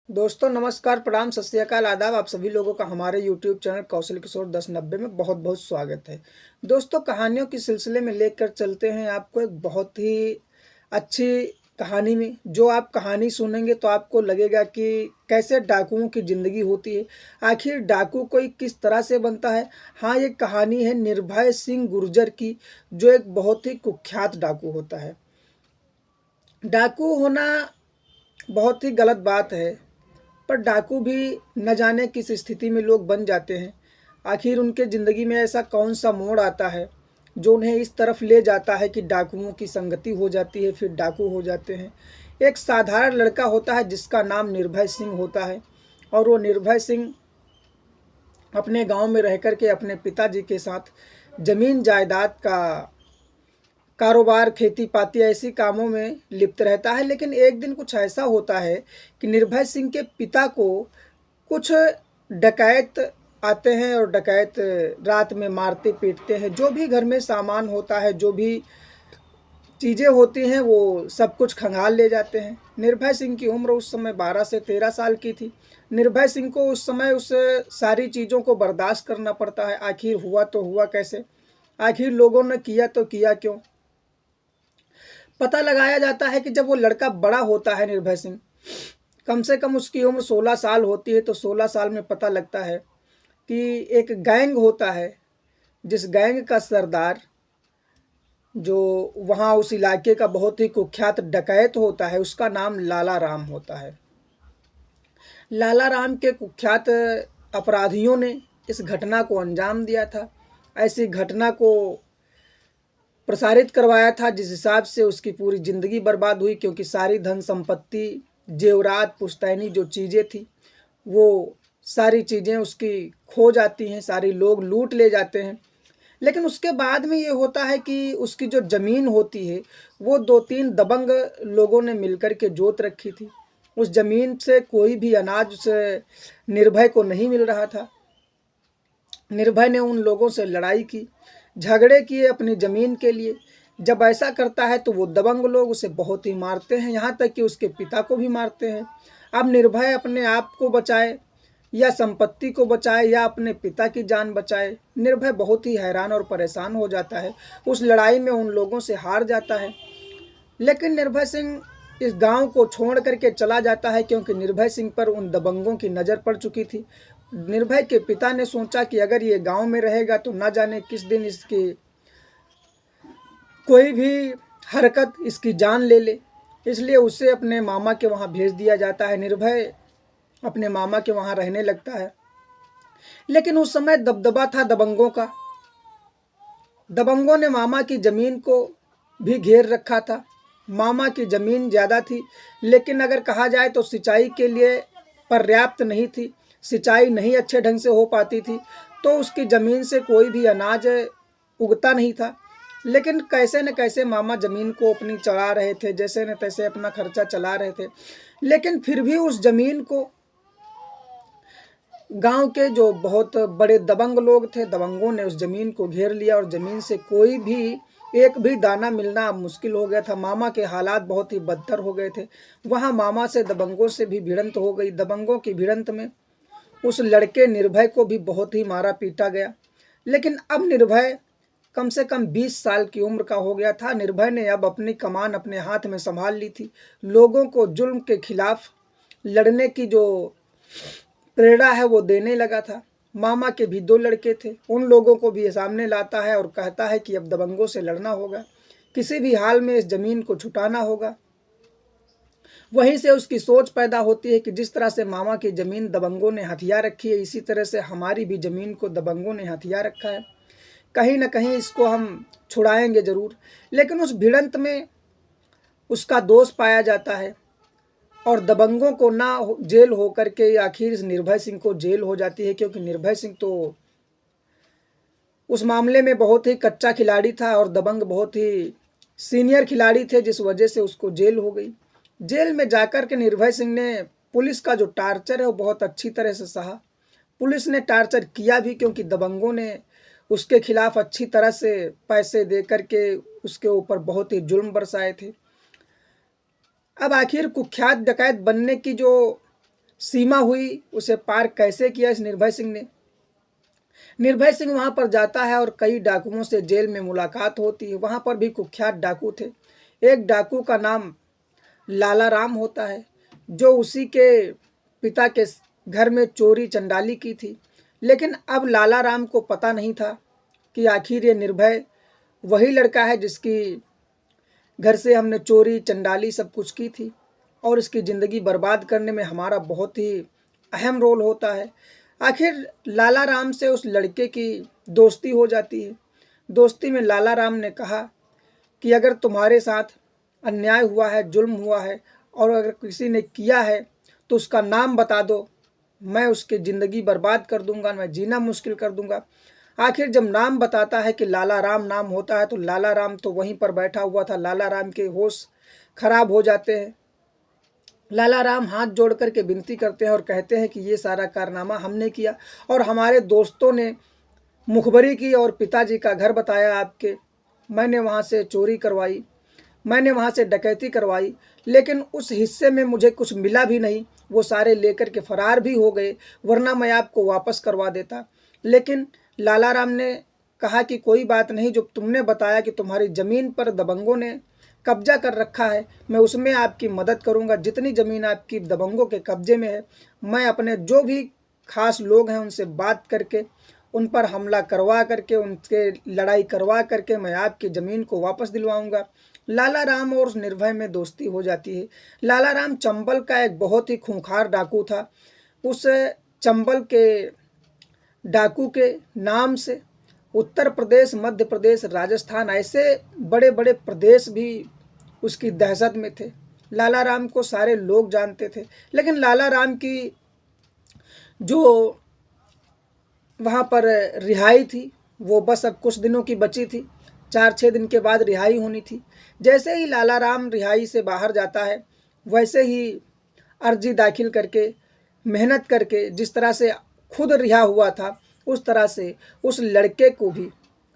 दोस्तों नमस्कार, प्रणाम, सत श्री अकाल, आदाब। आप सभी लोगों का हमारे यूट्यूब चैनल कौशल किशोर 1090 में बहुत बहुत स्वागत है। दोस्तों कहानियों के सिलसिले में लेकर चलते हैं आपको एक बहुत ही अच्छी कहानी में। जो आप कहानी सुनेंगे तो आपको लगेगा कि कैसे डाकुओं की ज़िंदगी होती है, आखिर डाकू कोई किस तरह से बनता है। हाँ, ये कहानी है निर्भय सिंह गुर्जर की, जो एक बहुत ही कुख्यात डाकू होता है। डाकू होना बहुत ही गलत बात है, पर डाकू भी न जाने किस स्थिति में लोग बन जाते हैं। आखिर उनके ज़िंदगी में ऐसा कौन सा मोड़ आता है जो उन्हें इस तरफ ले जाता है कि डाकुओं की संगति हो जाती है, फिर डाकू हो जाते हैं। एक साधारण लड़का होता है जिसका नाम निर्भय सिंह होता है, और वो निर्भय सिंह अपने गांव में रह कर के अपने पिताजी के साथ ज़मीन जायदाद का कारोबार, खेती पाती ऐसी कामों में लिप्त रहता है। लेकिन एक दिन कुछ ऐसा होता है कि निर्भय सिंह के पिता को कुछ डकैत आते हैं, और डकैत रात में मारते पीटते हैं। जो भी घर में सामान होता है, जो भी चीज़ें होती हैं, वो सब कुछ खंगाल ले जाते हैं। निर्भय सिंह की उम्र उस समय 12 से 13 साल की थी। निर्भय सिंह को उस समय उस सारी चीज़ों को बर्दाश्त करना पड़ता है। आखिर हुआ तो हुआ कैसे, आखिर लोगों ने किया तो किया क्यों। पता लगाया जाता है कि जब वो लड़का बड़ा होता है, निर्भय सिंह, कम से कम उसकी उम्र 16 साल होती है, तो 16 साल में पता लगता है कि एक गैंग होता है, जिस गैंग का सरदार, जो वहाँ उस इलाके का बहुत ही कुख्यात डकैत होता है, उसका नाम लाला राम होता है। लाला राम के कुख्यात अपराधियों ने इस घटना को अंजाम दिया था। ऐसी घटना को प्रसारित करवाया था जिस हिसाब से उसकी पूरी ज़िंदगी बर्बाद हुई, क्योंकि सारी धन संपत्ति, जेवरात, पुश्तैनी जो चीज़ें थी, वो सारी चीज़ें उसकी खो जाती हैं, सारी लोग लूट ले जाते हैं। लेकिन उसके बाद में ये होता है कि उसकी जो ज़मीन होती है, वो 2-3 दबंग लोगों ने मिलकर के जोत रखी थी। उस ज़मीन से कोई भी अनाज उस निर्भय को नहीं मिल रहा था। निर्भय ने उन लोगों से लड़ाई की, झगड़े किए अपनी ज़मीन के लिए। जब ऐसा करता है तो वो दबंग लोग उसे बहुत ही मारते हैं, यहाँ तक कि उसके पिता को भी मारते हैं। अब निर्भय अपने आप को बचाए, या संपत्ति को बचाए, या अपने पिता की जान बचाए, निर्भय बहुत ही हैरान और परेशान हो जाता है। उस लड़ाई में उन लोगों से हार जाता है। लेकिन निर्भय सिंह इस गांव को छोड़ करके चला जाता है, क्योंकि निर्भय सिंह पर उन दबंगों की नज़र पड़ चुकी थी। निर्भय के पिता ने सोचा कि अगर ये गांव में रहेगा तो ना जाने किस दिन इसकी कोई भी हरकत इसकी जान ले ले। इसलिए उसे अपने मामा के वहाँ भेज दिया जाता है। निर्भय अपने मामा के वहाँ रहने लगता है। लेकिन उस समय दबदबा था दबंगों का। दबंगों ने मामा की ज़मीन को भी घेर रखा था। मामा की ज़मीन ज़्यादा थी, लेकिन अगर कहा जाए तो सिंचाई के लिए पर्याप्त नहीं थी। सिंचाई नहीं अच्छे ढंग से हो पाती थी, तो उसकी ज़मीन से कोई भी अनाज उगता नहीं था। लेकिन कैसे न कैसे मामा ज़मीन को अपनी चला रहे थे, जैसे न तैसे अपना खर्चा चला रहे थे। लेकिन फिर भी उस ज़मीन को गांव के जो बहुत बड़े दबंग लोग थे, दबंगों ने उस ज़मीन को घेर लिया, और ज़मीन से कोई भी एक भी दाना मिलना अब मुश्किल हो गया था। मामा के हालात बहुत ही बदतर हो गए थे। वहाँ मामा से दबंगों से भी भिड़ंत हो गई। दबंगों की भिड़ंत में उस लड़के निर्भय को भी बहुत ही मारा पीटा गया। लेकिन अब निर्भय कम से कम 20 साल की उम्र का हो गया था। निर्भय ने अब अपनी कमान अपने हाथ में संभाल ली थी। लोगों को जुल्म के खिलाफ लड़ने की जो प्रेरणा है वो देने लगा था। मामा के भी 2 लड़के थे, उन लोगों को भी सामने लाता है और कहता है कि अब दबंगों से लड़ना होगा, किसी भी हाल में इस ज़मीन को छुटाना होगा। वहीं से उसकी सोच पैदा होती है कि जिस तरह से मामा की ज़मीन दबंगों ने हथिया रखी है, इसी तरह से हमारी भी ज़मीन को दबंगों ने हथिया रखा है। कहीं ना कहीं इसको हम छुड़ाएंगे ज़रूर। लेकिन उस भिड़ंत में उसका दोष पाया जाता है, और दबंगों को ना जेल हो करके आखिर इस निर्भय सिंह को जेल हो जाती है, क्योंकि निर्भय सिंह तो उस मामले में बहुत ही कच्चा खिलाड़ी था, और दबंग बहुत ही सीनियर खिलाड़ी थे, जिस वजह से उसको जेल हो गई। जेल में जाकर के निर्भय सिंह ने पुलिस का जो टार्चर है वो बहुत अच्छी तरह से सहा। पुलिस ने टार्चर किया भी, क्योंकि दबंगों ने उसके खिलाफ अच्छी तरह से पैसे दे करके उसके ऊपर बहुत ही जुल्म बरसाए थे। अब आखिर कुख्यात डकैत बनने की जो सीमा हुई उसे पार कैसे किया इस निर्भय सिंह ने। निर्भय सिंह वहाँ पर जाता है और कई डाकुओं से जेल में मुलाकात होती है। वहाँ पर भी कुख्यात डाकू थे। एक डाकू का नाम लाला राम होता है, जो उसी के पिता के घर में चोरी चंडाली की थी। लेकिन अब लाला राम को पता नहीं था कि आखिर ये निर्भय वही लड़का है जिसकी घर से हमने चोरी चंडाली सब कुछ की थी, और इसकी ज़िंदगी बर्बाद करने में हमारा बहुत ही अहम रोल होता है। आखिर लाला राम से उस लड़के की दोस्ती हो जाती है। दोस्ती में लाला राम ने कहा कि अगर तुम्हारे साथ अन्याय हुआ है, जुल्म हुआ है, और अगर किसी ने किया है तो उसका नाम बता दो, मैं उसकी ज़िंदगी बर्बाद कर दूंगा, मैं जीना मुश्किल कर दूंगा। आखिर जब नाम बताता है कि लाला राम नाम होता है, तो लाला राम तो वहीं पर बैठा हुआ था। लाला राम के होश खराब हो जाते हैं। लाला राम हाथ जोड़ करके विनती करते हैं और कहते हैं कि ये सारा कारनामा हमने किया, और हमारे दोस्तों ने मुखबरी की और पिताजी का घर बताया आपके। मैंने वहाँ से चोरी करवाई, मैंने वहाँ से डकैती करवाई, लेकिन उस हिस्से में मुझे कुछ मिला भी नहीं। वो सारे लेकर के फरार भी हो गए, वरना मैं आपको वापस करवा देता। लेकिन लाला राम ने कहा कि कोई बात नहीं, जो तुमने बताया कि तुम्हारी ज़मीन पर दबंगों ने कब्जा कर रखा है, मैं उसमें आपकी मदद करूंगा। जितनी ज़मीन आपकी दबंगों के कब्जे में है, मैं अपने जो भी खास लोग हैं उनसे बात करके, उन पर हमला करवा करके, उनके लड़ाई करवा करके मैं आपकी ज़मीन को वापस दिलवाऊंगा। लाला राम और उस निर्भय में दोस्ती हो जाती है। लाला राम चंबल का एक बहुत ही खूंखार डाकू था। उस चंबल के डाकू के नाम से उत्तर प्रदेश, मध्य प्रदेश, राजस्थान, ऐसे बड़े बड़े प्रदेश भी उसकी दहशत में थे। लाला राम को सारे लोग जानते थे। लेकिन लाला राम की जो वहाँ पर रिहाई थी, वो बस अब कुछ दिनों की बची थी। 4-6 दिन के बाद रिहाई होनी थी। जैसे ही लाला राम रिहाई से बाहर जाता है, वैसे ही अर्जी दाखिल करके, मेहनत करके, जिस तरह से खुद रिहा हुआ था, उस तरह से उस लड़के को भी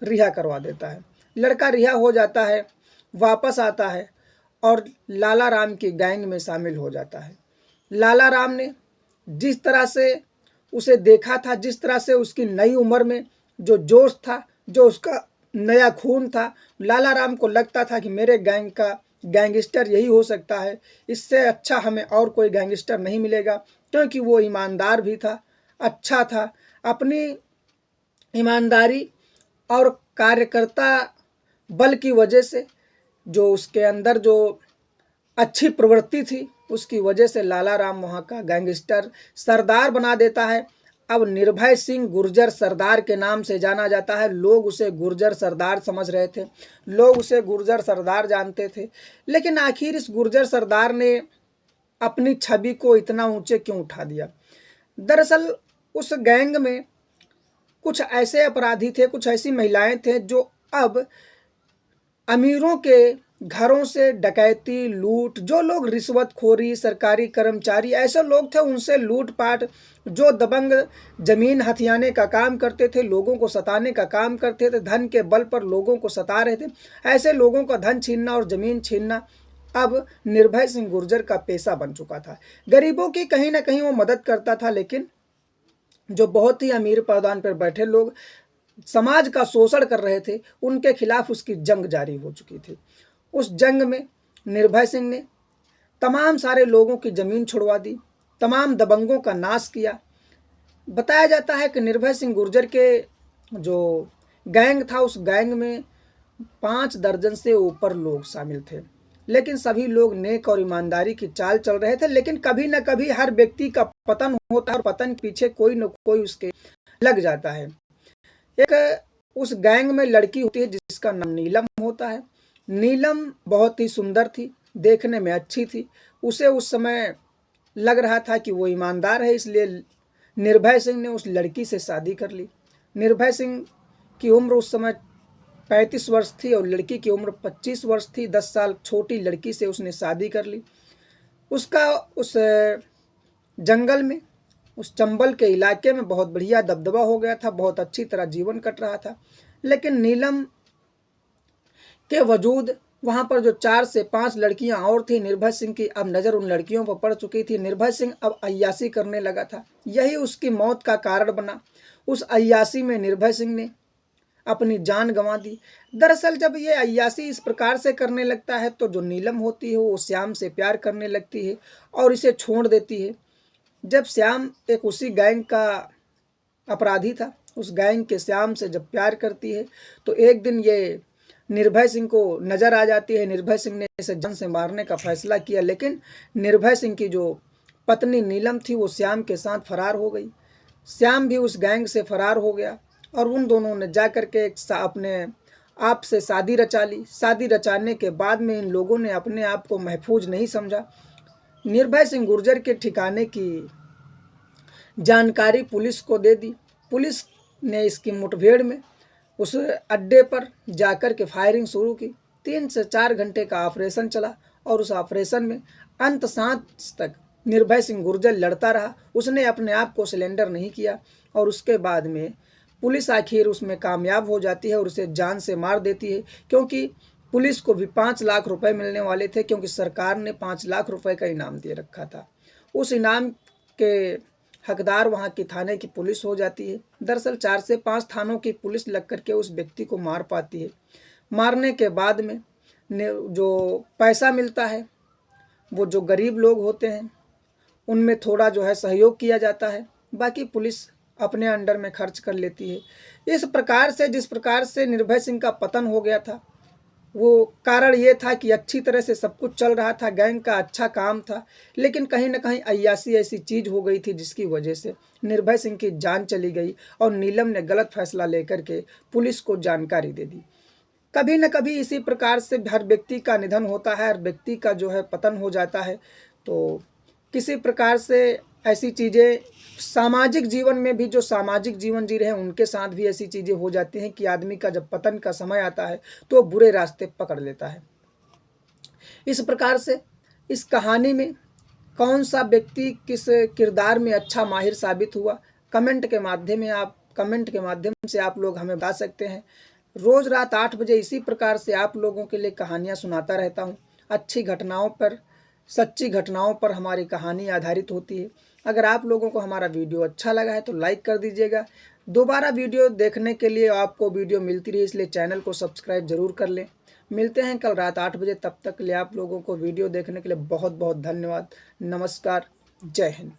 रिहा करवा देता है। लड़का रिहा हो जाता है, वापस आता है और लाला राम की गैंग में शामिल हो जाता है। लाला राम ने जिस तरह से उसे देखा था, जिस तरह से उसकी नई उम्र में जो जोश था, जो उसका नया खून था, लाला राम को लगता था कि मेरे गैंग का गैंगस्टर यही हो सकता है, इससे अच्छा हमें और कोई गैंगस्टर नहीं मिलेगा। क्योंकि वो ईमानदार भी था, अच्छा था। अपनी ईमानदारी और कार्यकर्ता बल की वजह से, जो उसके अंदर जो अच्छी प्रवृत्ति थी, उसकी वजह से लाला राम वहाँ का गैंगस्टर सरदार बना देता है। अब निर्भय सिंह गुर्जर सरदार के नाम से जाना जाता है। लोग उसे गुर्जर सरदार समझ रहे थे, लोग उसे गुर्जर सरदार जानते थे। लेकिन आखिर इस गुर्जर सरदार ने अपनी छवि को इतना ऊंचे क्यों उठा दिया? दरअसल उस गैंग में कुछ ऐसे अपराधी थे, कुछ ऐसी महिलाएं थे जो अब अमीरों के घरों से डकैती, लूट, जो लोग रिश्वतखोरी, सरकारी कर्मचारी, ऐसे लोग थे उनसे लूटपाट, जो दबंग जमीन हथियाने का काम करते थे, लोगों को सताने का काम करते थे, धन के बल पर लोगों को सता रहे थे, ऐसे लोगों का धन छीनना और जमीन छीनना अब निर्भय सिंह गुर्जर का पेशा बन चुका था। गरीबों की कहीं ना कहीं वो मदद करता था, लेकिन जो बहुत ही अमीर पैदान पर बैठे लोग समाज का शोषण कर रहे थे, उनके खिलाफ उसकी जंग जारी हो चुकी थी। उस जंग में निर्भय सिंह ने तमाम सारे लोगों की ज़मीन छुड़वा दी, तमाम दबंगों का नाश किया। बताया जाता है कि निर्भय सिंह गुर्जर के जो गैंग था, उस गैंग में 5 दर्जन से ऊपर लोग शामिल थे। लेकिन सभी लोग नेक और ईमानदारी की चाल चल रहे थे। लेकिन कभी न कभी हर व्यक्ति का पतन होता है, और पतन के पीछे कोई न कोई उसके लग जाता है। एक उस गैंग में लड़की होती है जिसका नाम नीलम होता है। नीलम बहुत ही सुंदर थी, देखने में अच्छी थी। उसे उस समय लग रहा था कि वो ईमानदार है, इसलिए निर्भय सिंह ने उस लड़की से शादी कर ली। निर्भय सिंह की उम्र उस समय 35 वर्ष थी और लड़की की उम्र 25 वर्ष थी। 10 साल छोटी लड़की से उसने शादी कर ली। उसका उस जंगल में, उस चंबल के इलाके में बहुत बढ़िया दबदबा हो गया था, बहुत अच्छी तरह जीवन कट रहा था। लेकिन नीलम के वजूद वहाँ पर जो 4 से 5 लड़कियाँ और थी निर्भय सिंह की, अब नज़र उन लड़कियों पर पड़ चुकी थी। निर्भय सिंह अब अय्याशी करने लगा था, यही उसकी मौत का कारण बना। उस अय्याशी में निर्भय सिंह ने अपनी जान गंवा दी। दरअसल जब ये अय्याशी इस प्रकार से करने लगता है तो जो नीलम होती है वो श्याम से प्यार करने लगती है और इसे छोड़ देती है। जब श्याम एक उसी गैंग का अपराधी था, उस गैंग के श्याम से जब प्यार करती है तो एक दिन ये निर्भय सिंह को नज़र आ जाती है। निर्भय सिंह ने इसे जान से मारने का फैसला किया, लेकिन निर्भय सिंह की जो पत्नी नीलम थी वो श्याम के साथ फरार हो गई। श्याम भी उस गैंग से फरार हो गया और उन दोनों ने जा कर के अपने आप से शादी रचा ली। शादी रचाने के बाद में इन लोगों ने अपने आप को महफूज नहीं समझा। निर्भय सिंह गुर्जर के ठिकाने की जानकारी पुलिस को दे दी। पुलिस ने इसकी मुठभेड़ में उस अड्डे पर जाकर के फायरिंग शुरू की। 3 से 4 घंटे का ऑपरेशन चला और उस ऑपरेशन में अंत सांस तक निर्भय सिंह गुर्जर लड़ता रहा। उसने अपने आप को सिलेंडर नहीं किया और उसके बाद में पुलिस आखिर उसमें कामयाब हो जाती है और उसे जान से मार देती है, क्योंकि पुलिस को भी 5 लाख रुपए मिलने वाले थे, क्योंकि सरकार ने 5 लाख रुपए का इनाम दे रखा था। उस इनाम के हकदार वहाँ की थाने की पुलिस हो जाती है। दरअसल 4 से 5 थानों की पुलिस लग करके उस व्यक्ति को मार पाती है। मारने के बाद में जो पैसा मिलता है वो जो गरीब लोग होते हैं उनमें थोड़ा जो है सहयोग किया जाता है, बाकी पुलिस अपने अंडर में खर्च कर लेती है। इस प्रकार से जिस प्रकार से निर्भय सिंह का पतन हो गया था वो कारण ये था कि अच्छी तरह से सब कुछ चल रहा था, गैंग का अच्छा काम था, लेकिन कहीं ना कहीं अय्याशी ऐसी चीज़ हो गई थी जिसकी वजह से निर्भय सिंह की जान चली गई और नीलम ने गलत फैसला लेकर के पुलिस को जानकारी दे दी। कभी न कभी इसी प्रकार से हर व्यक्ति का निधन होता है, हर व्यक्ति का जो है पतन हो जाता है। तो किसी प्रकार से ऐसी चीज़ें सामाजिक जीवन में भी, जो सामाजिक जीवन जी रहे हैं उनके साथ भी ऐसी चीज़ें हो जाती हैं कि आदमी का जब पतन का समय आता है तो बुरे रास्ते पकड़ लेता है। इस प्रकार से इस कहानी में कौन सा व्यक्ति किस किरदार में अच्छा माहिर साबित हुआ, कमेंट के माध्यम से आप लोग हमें बता सकते हैं। रोज़ रात 8 बजे इसी प्रकार से आप लोगों के लिए कहानियाँ सुनाता रहता हूँ। अच्छी घटनाओं पर, सच्ची घटनाओं पर हमारी कहानी आधारित होती है। अगर आप लोगों को हमारा वीडियो अच्छा लगा है तो लाइक कर दीजिएगा। दोबारा वीडियो देखने के लिए आपको वीडियो मिलती रही, इसलिए चैनल को सब्सक्राइब जरूर कर लें। मिलते हैं कल रात 8 बजे, तब तक के लिए आप लोगों को वीडियो देखने के लिए बहुत बहुत धन्यवाद। नमस्कार, जय हिंद।